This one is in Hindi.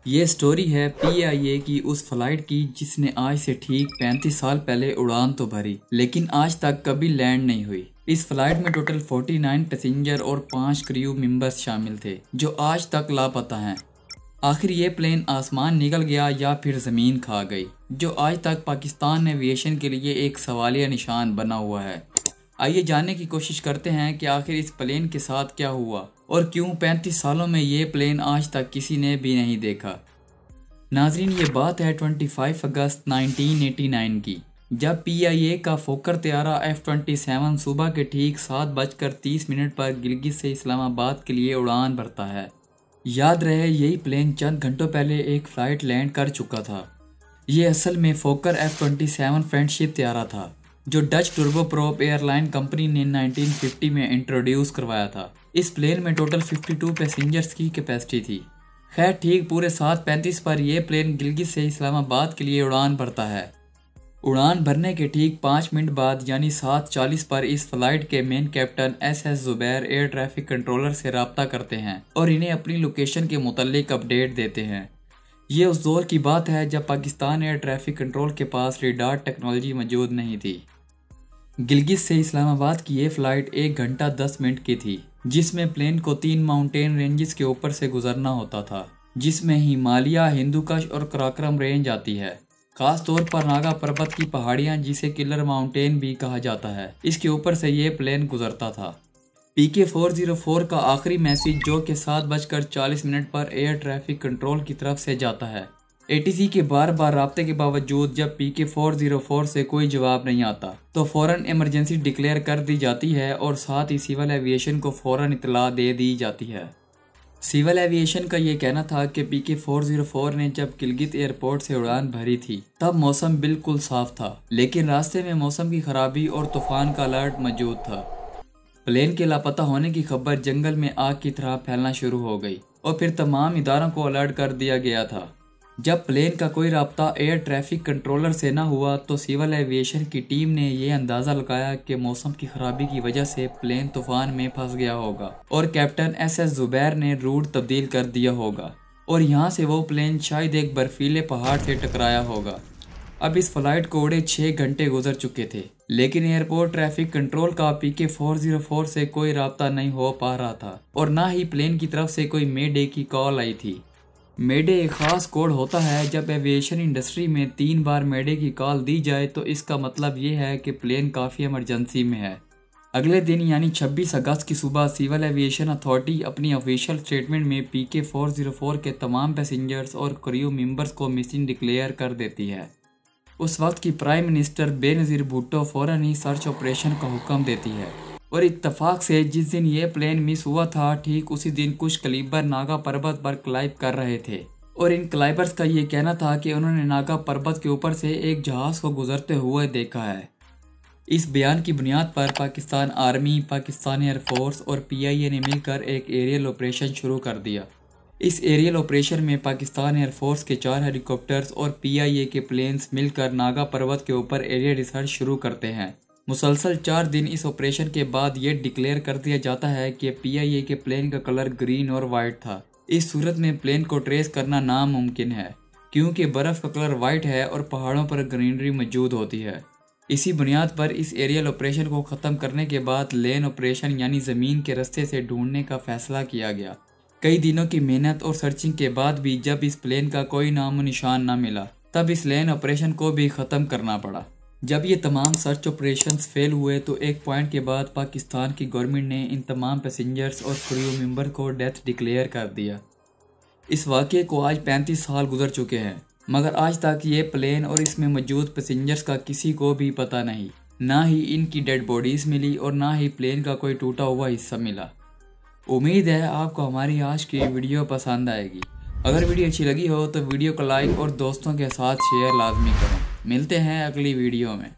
ये स्टोरी है PIA की उस फ्लाइट की जिसने आज से ठीक 35 साल पहले उड़ान तो भरी, लेकिन आज तक कभी लैंड नहीं हुई। इस फ्लाइट में टोटल 49 पैसेंजर और 5 क्रू मेंबर्स शामिल थे जो आज तक लापता हैं। आखिर ये प्लेन आसमान निकल गया या फिर ज़मीन खा गई, जो आज तक पाकिस्तान एविएशन के लिए एक सवालिया निशान बना हुआ है। आइए जानने की कोशिश करते हैं कि आखिर इस प्लेन के साथ क्या हुआ और क्यों 35 सालों में ये प्लेन आज तक किसी ने भी नहीं देखा। नाजरीन, ये बात है 25 अगस्त 1989 की, जब PIA का फोकर त्यारा F-27 सुबह के ठीक 7:30 पर गिलगित से इस्लामाबाद के लिए उड़ान भरता है। याद रहे, यही प्लेन चंद घंटों पहले एक फ़्लाइट लैंड कर चुका था। ये असल में फोकर F-27 फ्रेंडशिप त्यारा था जो डच टर्बोप्रॉप एयरलाइन कंपनी ने 1950 में इंट्रोड्यूस करवाया था। इस प्लेन में टोटल 52 पैसेंजर्स की कैपेसिटी थी। खैर, ठीक पूरे 7:35 पर यह प्लेन गिलगित से इस्लामाबाद के लिए उड़ान भरता है। उड़ान भरने के ठीक 5 मिनट बाद यानी 7:40 पर इस फ्लाइट के main captain SS Zubair air traffic controller से रब्ता करते हैं और इन्हें अपनी लोकेशन के मुतालिक अपडेट देते हैं। ये उस दौर की बात है जब पाकिस्तान एयर ट्रैफिक कंट्रोल के पास रेडार टेक्नोलॉजी मौजूद नहीं थी। गिलगित से इस्लामाबाद की ये फ़्लाइट 1 घंटा 10 मिनट की थी, जिसमें प्लेन को 3 माउंटेन रेंजेस के ऊपर से गुजरना होता था, जिसमें हिमालय, हिंदुकुश और कराकोरम रेंज आती है। खास तौर पर नागा पर्वत की पहाड़ियाँ, जिसे किलर माउंटेन भी कहा जाता है, इसके ऊपर से ये प्लेन गुजरता था। PK-404 का आखिरी मैसेज जो कि 7:40 पर एयर ट्रैफिक कंट्रोल की तरफ से जाता है। ATC के बार बार राब्ते के बावजूद जब PK-404 से कोई जवाब नहीं आता तो फ़ौरन इमरजेंसी डिक्लेयर कर दी जाती है और साथ ही सिविल एविएशन को फ़ौरन इतला दे दी जाती है। सिविल एविएशन का ये कहना था कि PK-404 ने जब गिलगित एयरपोर्ट से उड़ान भरी थी तब मौसम बिल्कुल साफ था, लेकिन रास्ते में मौसम की खराबी और तूफान का अलर्ट मौजूद था। प्लेन के लापता होने की खबर जंगल में आग की तरह फैलना शुरू हो गई और फिर तमाम इदारों को अलर्ट कर दिया गया था। जब प्लेन का कोई राब्ता एयर ट्रैफिक कंट्रोलर से न हुआ तो सिविल एविएशन की टीम ने यह अंदाज़ा लगाया कि मौसम की खराबी की वजह से प्लेन तूफान में फंस गया होगा और कैप्टन SS ज़ुबैर ने रूट तब्दील कर दिया होगा और यहाँ से वो प्लेन शायद एक बर्फीले पहाड़ से टकराया होगा। अब इस फ्लाइट को उड़े 6 घंटे गुजर चुके थे, लेकिन एयरपोर्ट ट्रैफिक कंट्रोल का PK-404 से कोई राब्ता नहीं हो पा रहा था और ना ही प्लेन की तरफ से कोई मेडे की कॉल आई थी। मेडे एक ख़ास कोड होता है। जब एविएशन इंडस्ट्री में 3 बार मेडे की कॉल दी जाए तो इसका मतलब ये है कि प्लेन काफ़ी इमरजेंसी में है। अगले दिन यानी 26 अगस्त की सुबह सिविल एविएशन अथॉरिटी अपनी ऑफिशियल स्टेटमेंट में PK-404 के तमाम पैसेंजर्स और क्रू मेंबर्स को मिसिंग डिक्लेयर कर देती है। उस वक्त की प्राइम मिनिस्टर बेनज़ीर भुट्टो फ़ौरन ही सर्च ऑपरेशन का हुक्म देती है और इत्तफाक से जिस दिन ये प्लेन मिस हुआ था ठीक उसी दिन कुछ क्लाइबर नागा पर्वत पर क्लाइब कर रहे थे और इन क्लाइबर्स का ये कहना था कि उन्होंने नागा पर्वत के ऊपर से एक जहाज़ को गुजरते हुए देखा है। इस बयान की बुनियाद पर पाकिस्तान आर्मी, पाकिस्तान एयरफोर्स और PIA ने मिलकर एक एरियल ऑपरेशन शुरू कर दिया। इस एरियल ऑपरेशन में पाकिस्तान एयरफोर्स के 4 हेलीकॉप्टर्स और PIA के प्लेन्स मिलकर नागा पर्वत के ऊपर एरिया रिसर्च शुरू करते हैं। मुसलसल 4 दिन इस ऑपरेशन के बाद ये डिक्लेयर कर दिया जाता है कि PIA के प्लेन का कलर ग्रीन और वाइट था। इस सूरत में प्लेन को ट्रेस करना नामुमकिन है क्योंकि बर्फ़ का कलर वाइट है और पहाड़ों पर ग्रीनरी मौजूद होती है। इसी बुनियाद पर इस एरियल ऑपरेशन को ख़त्म करने के बाद लैंड ऑपरेशन यानी ज़मीन के रास्ते से ढूंढने का फैसला किया गया। कई दिनों की मेहनत और सर्चिंग के बाद भी जब इस प्लेन का कोई नामो निशान न मिला तब इस लैंड ऑपरेशन को भी ख़त्म करना पड़ा। जब ये तमाम सर्च ऑपरेशंस फेल हुए तो एक पॉइंट के बाद पाकिस्तान की गवर्नमेंट ने इन तमाम पैसेंजर्स और क्रू मेंबर को डेथ डिक्लेयर कर दिया। इस वाक़े को आज 35 साल गुजर चुके हैं, मगर आज तक ये प्लेन और इसमें मौजूद पैसेंजर्स का किसी को भी पता नहीं। ना ही इनकी डेड बॉडीज़ मिली और ना ही प्लेन का कोई टूटा हुआ हिस्सा मिला। उम्मीद है आपको हमारी आज की वीडियो पसंद आएगी। अगर वीडियो अच्छी लगी हो तो वीडियो को लाइक और दोस्तों के साथ शेयर लाजमी करो। मिलते हैं अगली वीडियो में।